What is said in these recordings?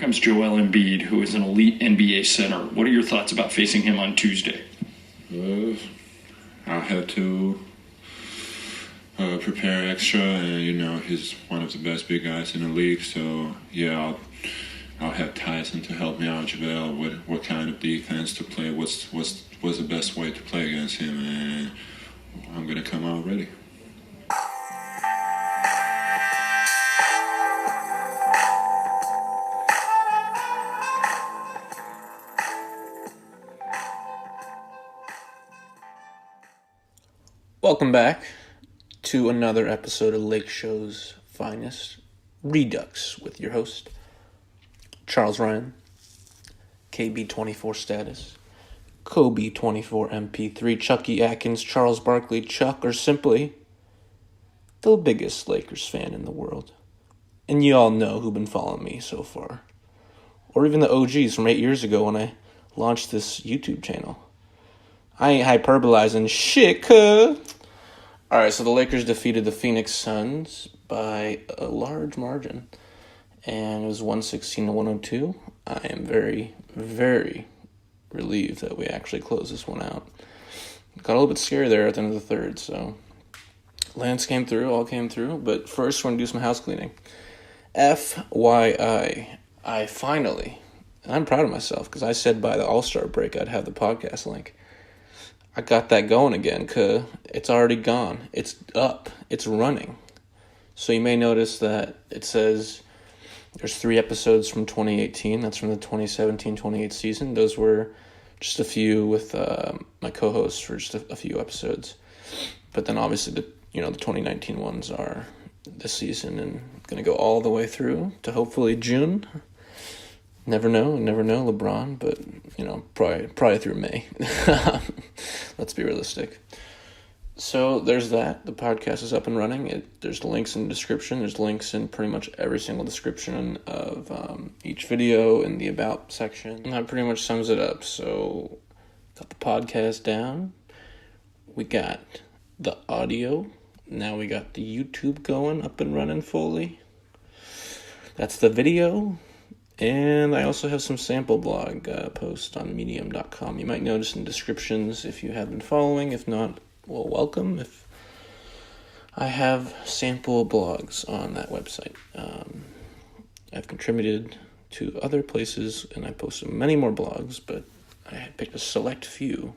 comes Joel Embiid, who is an elite NBA center. What are your thoughts about facing him on Tuesday? I'll have to prepare extra, and he's one of the best big guys in the league. So yeah, I'll have Tyson to help me out, JaVale, what kind of defense to play, what's the best way to play against him, and I'm gonna come out ready. Welcome back to another episode of Lakeshow's finest, REDUX, with your host, Charles Ryan, KB24 status, Kobe24 MP3, Chucky Atkins, Charles Barkley, Chuck, or simply the biggest Lakers fan in the world. And you all know who've been following me so far. Or even the OGs from 8 years ago when I launched this YouTube channel. I ain't hyperbolizing shit, cuh. Alright, so the Lakers defeated the Phoenix Suns by a large margin. And it was 116-102. I am very, very relieved that we actually closed this one out. Got a little bit scary there at the end of the third, so Lance came through, all came through. But first, we're going to do some house cleaning. FYI, I finally, and I'm proud of myself, because I said by the All-Star break I'd have the podcast link. I got that going again, cause it's already gone. It's up. It's running. So you may notice that it says there's 3 episodes from 2018. That's from the 2017-28 season. Those were just a few with my co-hosts for just a few episodes. But then obviously the 2019 ones are this season and going to go all the way through to hopefully June. Never know, LeBron, but, probably through May. Let's be realistic. So there's that. The podcast is up and running. There's links in the description. There's links in pretty much every single description of each video in the About section. And that pretty much sums it up. So got the podcast down. We got the audio. Now we got the YouTube going, up and running fully. That's the video. And I also have some sample blog posts on medium.com. You might notice in descriptions if you have been following. If not, well, welcome. If I have sample blogs on that website. I've contributed to other places, and I posted many more blogs, but I picked a select few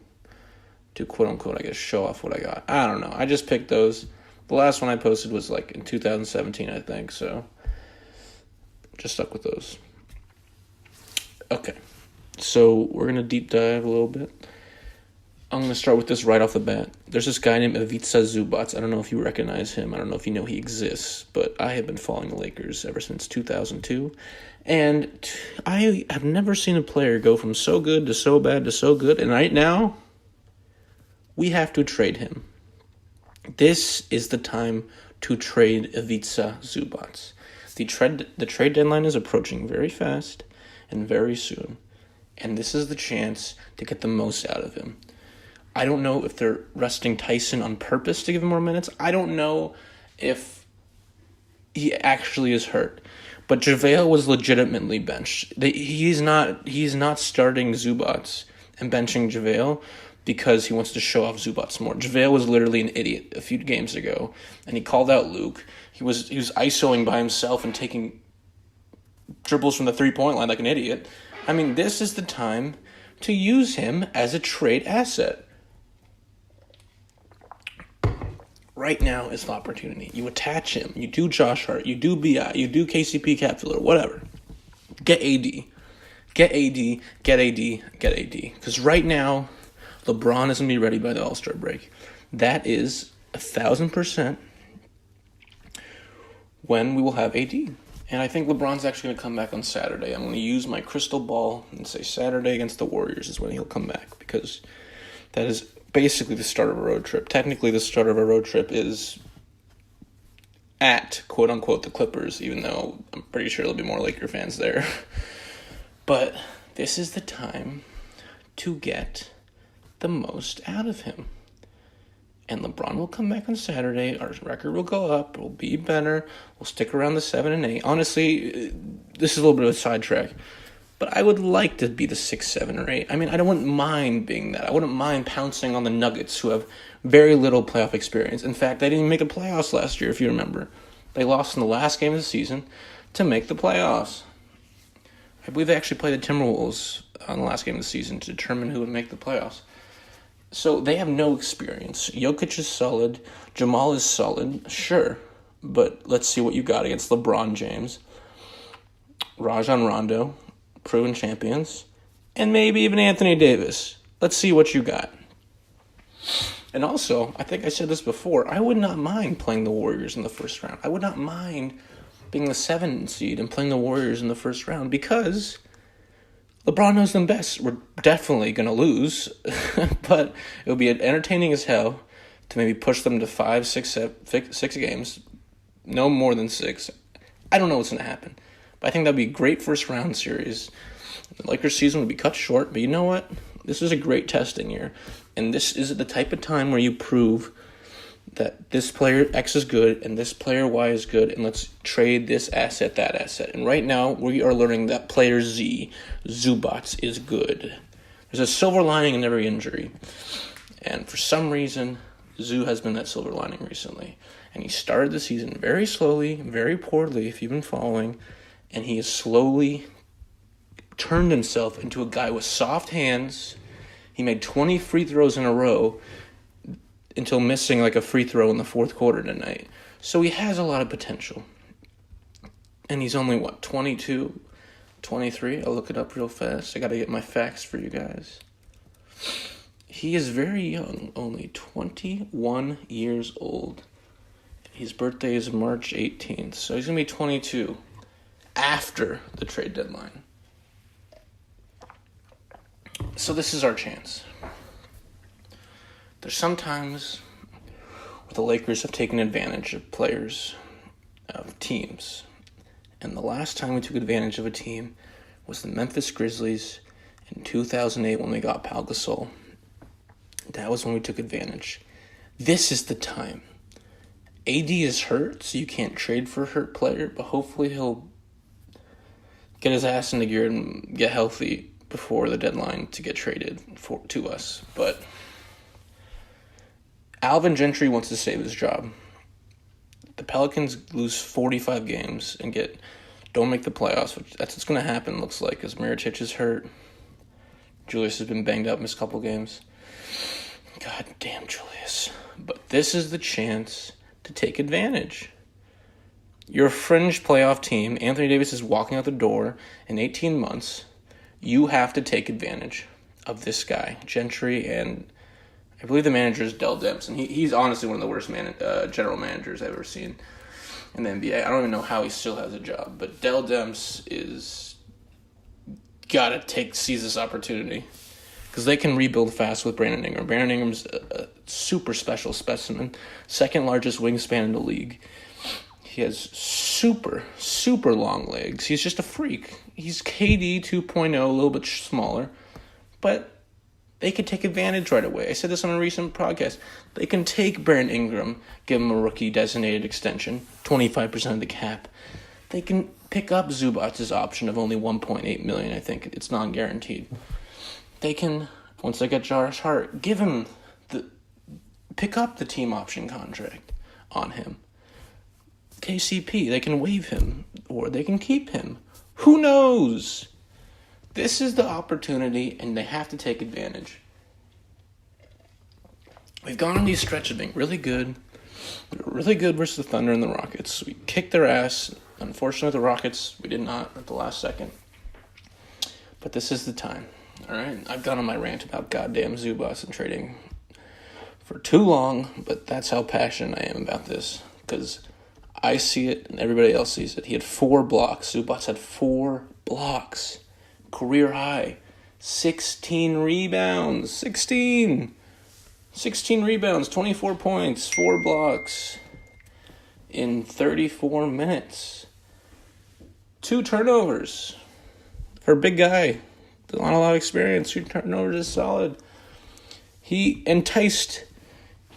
to quote-unquote, I guess, show off what I got. I don't know. I just picked those. The last one I posted was like in 2017, I think, so just stuck with those. Okay, so we're going to deep dive a little bit. I'm going to start with this right off the bat. There's this guy named Ivica Zubac. I don't know if you recognize him. I don't know if you know he exists, but I have been following the Lakers ever since 2002. And I have never seen a player go from so good to so bad to so good. And right now, we have to trade him. This is the time to trade Ivica Zubac. The trade deadline is approaching very fast and very soon, and this is the chance to get the most out of him. I don't know if they're resting Tyson on purpose to give him more minutes. I don't know if he actually is hurt, but JaVale was legitimately benched. He's not starting Zubac and benching JaVale because he wants to show off Zubac more. JaVale was literally an idiot a few games ago, and he called out Luke. He was isoing by himself and taking dribbles from the three-point line like an idiot. I mean, this is the time to use him as a trade asset. Right now is the opportunity. You attach him. You do Josh Hart. You do B.I. You do KCP Capfiller. Whatever. Get AD. Get AD. Get AD. Get AD. Because right now, LeBron is going to be ready by the All-Star break. That is 1,000% when we will have AD. And I think LeBron's actually going to come back on Saturday. I'm going to use my crystal ball and say Saturday against the Warriors is when he'll come back, because that is basically the start of a road trip. Technically, the start of a road trip is at, quote-unquote, the Clippers, even though I'm pretty sure there'll be more Laker fans there. But this is the time to get the most out of him. And LeBron will come back on Saturday. Our record will go up. We'll be better. We'll stick around the 7 and 8. Honestly, this is a little bit of a sidetrack. But I would like to be the 6, 7, or 8. I mean, I wouldn't mind being that. I wouldn't mind pouncing on the Nuggets, who have very little playoff experience. In fact, they didn't even make the playoffs last year, if you remember. They lost in the last game of the season to make the playoffs. I believe they actually played the Timberwolves on the last game of the season to determine who would make the playoffs. So they have no experience. Jokic is solid. Jamal is solid, sure. But let's see what you got against LeBron James, Rajon Rondo, proven champions, and maybe even Anthony Davis. Let's see what you got. And also, I think I said this before, I would not mind playing the Warriors in the first round. I would not mind being the 7 seed and playing the Warriors in the first round because LeBron knows them best. We're definitely going to lose, but it would be entertaining as hell to maybe push them to 5, 6 games. No more than 6. I don't know what's going to happen. But I think that would be a great first round series. The Lakers season would be cut short, but you know what? This is a great testing year. And this is the type of time where you prove that this player X is good and this player Y is good, and let's trade this asset, that asset. And right now, we are learning that player Z, Zubac, is good. There's a silver lining in every injury. And for some reason, Zoo has been that silver lining recently. And he started the season very slowly, very poorly, if you've been following, and he has slowly turned himself into a guy with soft hands. He made 20 free throws in a row until missing like a free throw in the fourth quarter tonight. So he has a lot of potential. And he's only, 22, 23? I'll look it up real fast. I got to get my facts for you guys. He is very young, only 21 years old. His birthday is March 18th, so he's going to be 22 after the trade deadline. So this is our chance. There's sometimes where the Lakers have taken advantage of players, of teams. And the last time we took advantage of a team was the Memphis Grizzlies in 2008 when we got Pau Gasol. That was when we took advantage. This is the time. AD is hurt, so you can't trade for a hurt player, but hopefully he'll get his ass into gear and get healthy before the deadline to get traded to us. But Alvin Gentry wants to save his job. The Pelicans lose 45 games and don't make the playoffs, which that's what's going to happen, looks like, because Mirotic is hurt. Julius has been banged up, missed a couple games. God damn, Julius. But this is the chance to take advantage. You're a fringe playoff team. Anthony Davis is walking out the door in 18 months. You have to take advantage of this guy, Gentry, and I believe the manager is Dell Demps, and he's honestly one of the worst general managers I've ever seen in the NBA. I don't even know how he still has a job, but Dell Demps is seize this opportunity because they can rebuild fast with Brandon Ingram. Brandon Ingram's a super special specimen, second largest wingspan in the league. He has super, super long legs. He's just a freak. He's KD 2.0, a little bit smaller. But they could take advantage right away. I said this on a recent podcast. They can take Brandon Ingram, give him a rookie designated extension, 25% of the cap. They can pick up Zubac's option of only $1.8 million, I think. It's non-guaranteed. They can, once they get Josh Hart, pick up the team option contract on him. KCP, they can waive him, or they can keep him. Who knows? This is the opportunity, and they have to take advantage. We've gone on these stretches of being really good. We were really good versus the Thunder and the Rockets. We kicked their ass. Unfortunately, the Rockets, we did not at the last second. But this is the time, all right? I've gone on my rant about goddamn Zubac and trading for too long, but that's how passionate I am about this, because I see it and everybody else sees it. He had 4 blocks. Zubac had 4 blocks. Career high. 16 rebounds. 16 rebounds, 24 points, 4 blocks in 34 minutes. 2 turnovers. For a big guy, not a lot of experience, 2 turnovers is solid. He enticed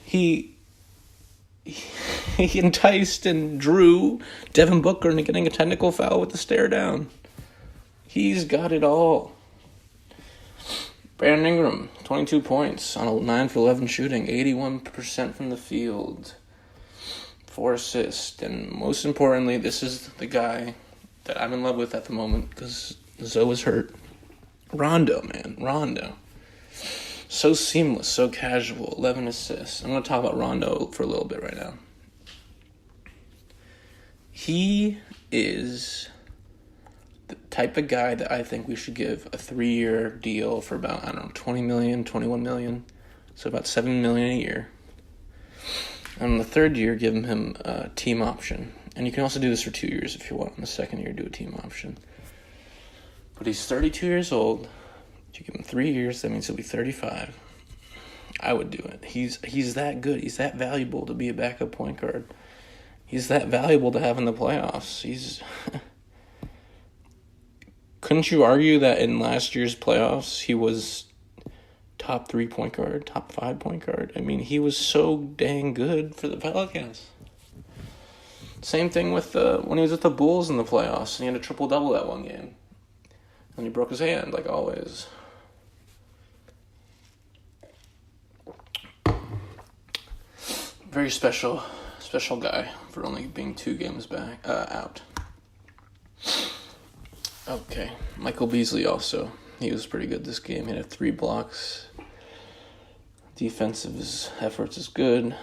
he enticed and drew Devin Booker into getting a technical foul with the stare down. He's got it all. Brandon Ingram, 22 points on a 9 for 11 shooting, 81% from the field, 4 assists, and most importantly, this is the guy that I'm in love with at the moment because Zoe is hurt. Rondo, man, Rondo. So seamless, so casual, 11 assists. I'm going to talk about Rondo for a little bit right now. He is the type of guy that I think we should give a 3-year deal for about, 20 million, 21 million. So about 7 million a year. And on the third year, give him a team option. And you can also do this for 2 years if you want. On the second year, do a team option. But he's 32 years old. If you give him 3 years, that means he'll be 35. I would do it. He's that good. He's that valuable to be a backup point guard. He's that valuable to have in the playoffs. Couldn't you argue that in last year's playoffs, he was top 3 point guard, top 5 point guard? I mean, he was so dang good for the Pelicans. Same thing with when he was with the Bulls in the playoffs, and he had a triple-double that one game. And he broke his hand, like always. Very special guy for only being 2 games back out. Okay, Michael Beasley also. He was pretty good this game. He had 3 blocks. Defensive efforts is good.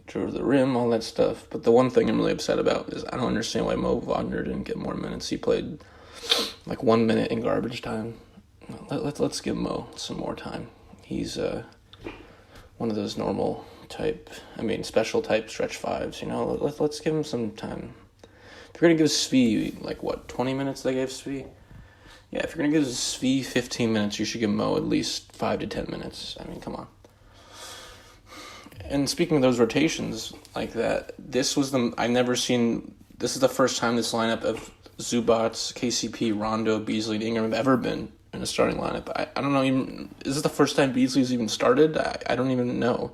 Drove to the rim, all that stuff. But the one thing I'm really upset about is I don't understand why Mo Wagner didn't get more minutes. He played like 1 minute in garbage time. Let's give Mo some more time. He's one of those special type stretch 5s. Let's give him some time. If you're gonna give Svi 20 minutes they gave Svi? Yeah, if you're gonna give Svi 15 minutes, you should give Mo at least 5 to 10 minutes. I mean, come on. And speaking of those rotations like that, this is the first time this lineup of Zubats, KCP, Rondo, Beasley, and Ingram have ever been in a starting lineup. I don't know, is this the first time Beasley's even started? I don't even know.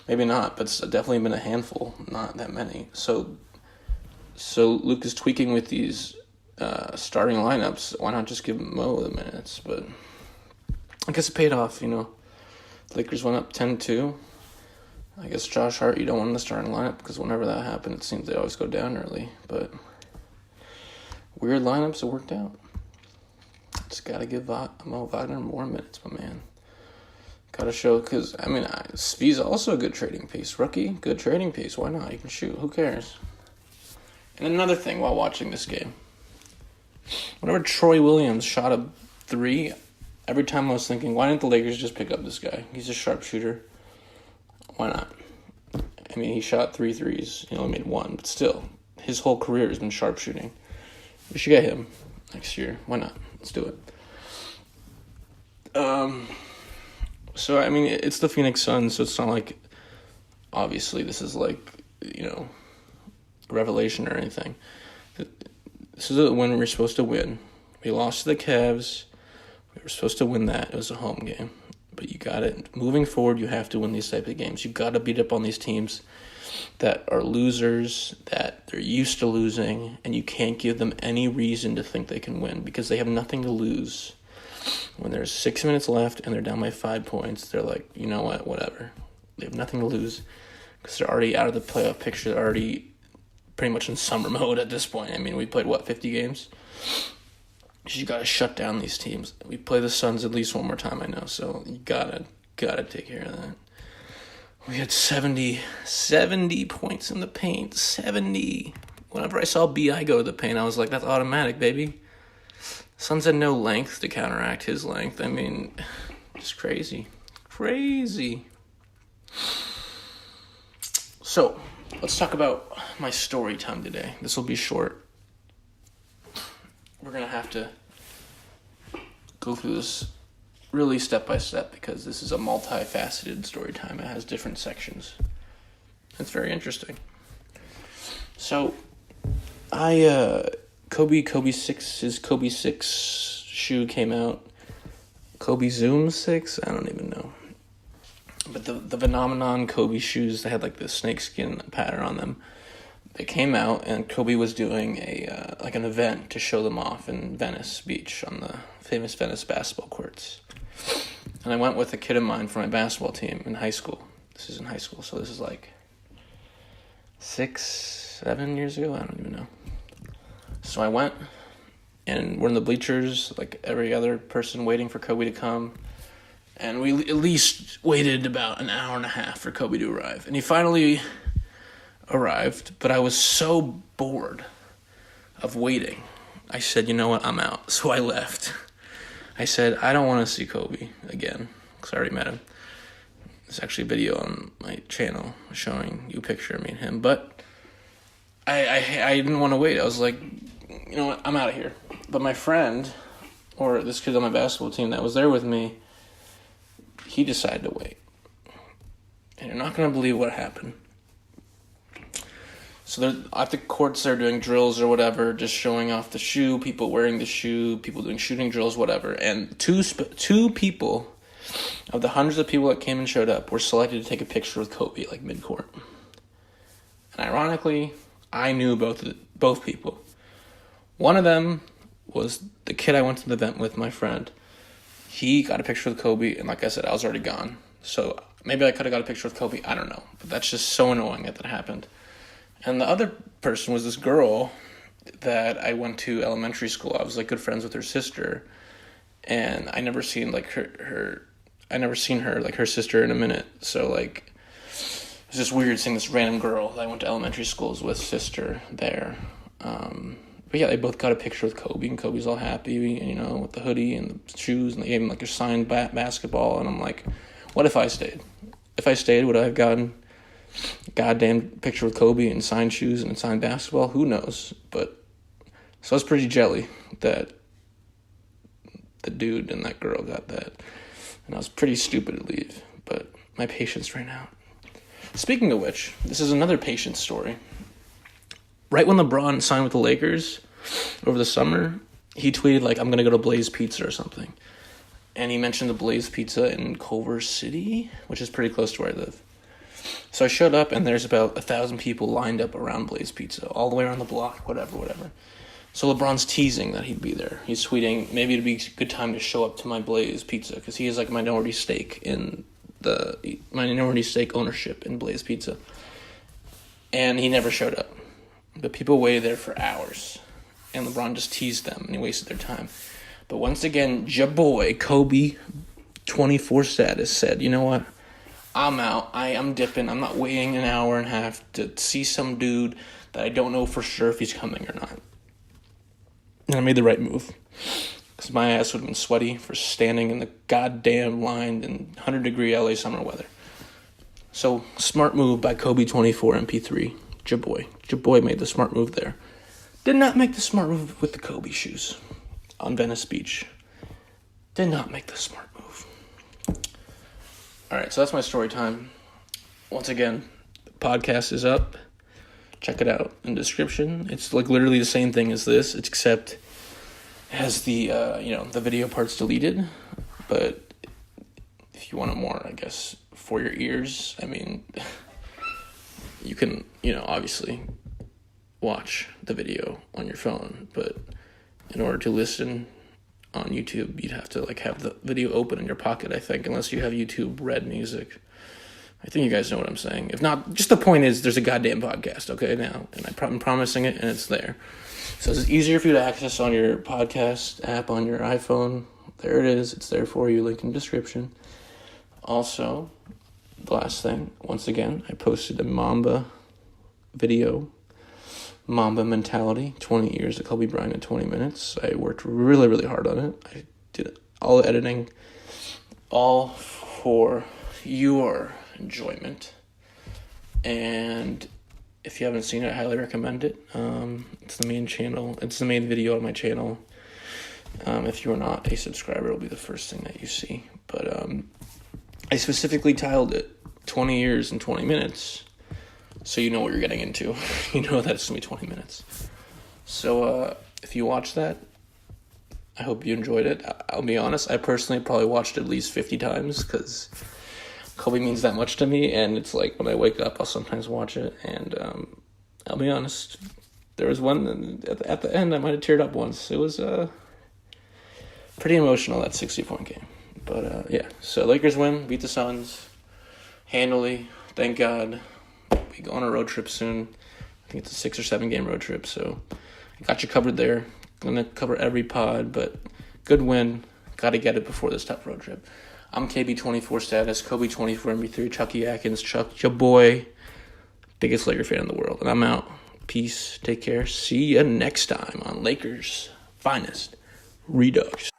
Maybe not, but it's definitely been a handful, not that many. So Luke is tweaking with these starting lineups. Why not just give Mo the minutes? But I guess it paid off, The Lakers went up 10-2. I guess Josh Hart, you don't want in the starting lineup because whenever that happened, it seems they always go down early. But weird lineups, it worked out. Just got to give Mo Wagner more minutes, my man. Got to show, because, Svi's also a good trading piece. Rookie, good trading piece. Why not? You can shoot. Who cares? And another thing while watching this game. Whenever Troy Williams shot a 3, every time I was thinking, why didn't the Lakers just pick up this guy? He's a sharpshooter. Why not? He shot 3 threes. He only made 1, but still, his whole career has been sharpshooting. We should get him next year. Why not? Let's do it. It's the Phoenix Suns, so it's not like, obviously, this is a revelation or anything. This is when we're supposed to win. We lost to the Cavs. We were supposed to win that. It was a home game. But you got it. Moving forward, you have to win these types of games. You got to beat up on these teams that are losers, that they're used to losing, and you can't give them any reason to think they can win because they have nothing to lose. When there's 6 minutes left and they're down by 5 points, they're like, you know what, whatever. They have nothing to lose because they're already out of the playoff picture. They're already pretty much in summer mode at this point. We played, 50 games? You got to shut down these teams. We play the Suns at least one more time, I know, so you got to take care of that. We had 70 points in the paint. 70. Whenever I saw B.I. go to the paint, I was like, that's automatic, baby. Suns had no length to counteract his length. Just crazy. Crazy. So, let's talk about my story time today. This will be short. We're going to have to go through this really step by step because this is a multifaceted story time. It has different sections. It's very interesting. So, Kobe 6, his Kobe 6 shoe came out. Kobe Zoom 6? I don't even know. But the phenomenon Kobe shoes, they had like this snakeskin pattern on them. They came out, and Kobe was doing an event to show them off in Venice Beach on the famous Venice basketball courts. And I went with a kid of mine from my basketball team in high school. This is in high school, so this is like 6-7 years ago. I don't even know. So I went, and we're in the bleachers, like every other person, waiting for Kobe to come. And we at least waited about an hour and a half for Kobe to arrive. And he finally arrived, but I was so bored of waiting. I said, you know what, I'm out. So I left. I said, I don't want to see Kobe again, because I already met him. There's actually a video on my channel showing you a picture of me and him. But I didn't want to wait. I was like, you know what, I'm out of here. But my friend, or this kid on my basketball team that was there with me, he decided to wait. And you're not going to believe what happened. So they're at the courts, they're doing drills or whatever, just showing off the shoe, people wearing the shoe, people doing shooting drills, whatever. And two people of the hundreds of people that came and showed up were selected to take a picture with Kobe, like mid-court. And ironically, I knew both people. One of them was the kid I went to the event with, my friend. He got a picture with Kobe, and like I said, I was already gone. So maybe I could have got a picture with Kobe, I don't know. But that's just so annoying that happened. And the other person was this girl that I went to elementary school. I was like good friends with her sister, and I never seen like her like her sister in a minute. So like it's just weird seeing this random girl that I went to elementary schools with sister there. But yeah, they both got a picture with Kobe, and Kobe's all happy, you know, with the hoodie and the shoes, and they gave him like a signed basketball. And I'm like, what if I stayed? If I stayed, would I have gotten a goddamn picture with Kobe and signed shoes and signed basketball? Who knows? But so I was pretty jelly that the dude and that girl got that, and I was pretty stupid to leave. But my patience ran out. Speaking of which, this is another patience story. Right when LeBron signed with the Lakers over the summer, he tweeted like, I'm gonna go to Blaze Pizza or something. And he mentioned the Blaze Pizza in Culver City, which is pretty close to where I live. So I showed up, and there's about 1,000 people lined up around Blaze Pizza, all the way around the block, whatever. So LeBron's teasing that he'd be there. He's tweeting, maybe it'd be a good time to show up to my Blaze Pizza, because he has like minority stake ownership in Blaze Pizza. And he never showed up. But people waited there for hours, and LeBron just teased them, and he wasted their time. But once again, ja boy, Kobe, 24 status, said, you know what? I'm out. I'm dipping. I'm not waiting an hour and a half to see some dude that I don't know for sure if he's coming or not. And I made the right move, because my ass would have been sweaty for standing in the goddamn line in 100-degree LA summer weather. So, smart move by Kobe24 MP3. Ja boy made the smart move there. Did not make the smart move with the Kobe shoes on Venice Beach. Did not make the smart move. Alright, so that's my story time. Once again, the podcast is up. Check it out in the description. It's like literally the same thing as this, except it has the the video parts deleted. But if you want it more, I guess, for your ears, I mean, you can, obviously watch the video on your phone, but in order to listen on YouTube, you'd have to like have the video open in your pocket, I think, unless you have YouTube Red Music. I think you guys know what I'm saying. If not, just the point is there's a goddamn podcast, okay, now, and I'm promising it, and it's there. So it's easier for you to access on your podcast app on your iPhone. There it is. It's there for you. Link in the description. Also, the last thing, once again, I posted a MAMBA video. MAMBA mentality, 20 years of Kobe Bryant in 20 minutes. I worked really, really hard on it. I did all the editing, all for your enjoyment. And if you haven't seen it, I highly recommend it. It's the main channel. It's the main video on my channel. If you're not a subscriber, it'll be the first thing that you see. But I specifically titled it 20 years and 20 minutes, so you know what you're getting into. You know that it's going to be 20 minutes. So if you watch that, I hope you enjoyed it. I'll be honest, I personally probably watched it at least 50 times, because Kobe means that much to me, and it's like when I wake up, I'll sometimes watch it, and I'll be honest, there was one at the end I might have teared up once. It was pretty emotional, that 60-point game. But yeah, so Lakers win, beat the Suns handily, thank God. We go on a road trip soon. I think it's a 6 or 7 game road trip, so I got you covered there. Gonna cover every pod, but good win. Got to get it before this tough road trip. I'm KB24 status, Kobe24 MB3, Chucky Atkins, Chuck, your boy, biggest Laker fan in the world. And I'm out. Peace. Take care. See you next time on Lakers' finest, Redux.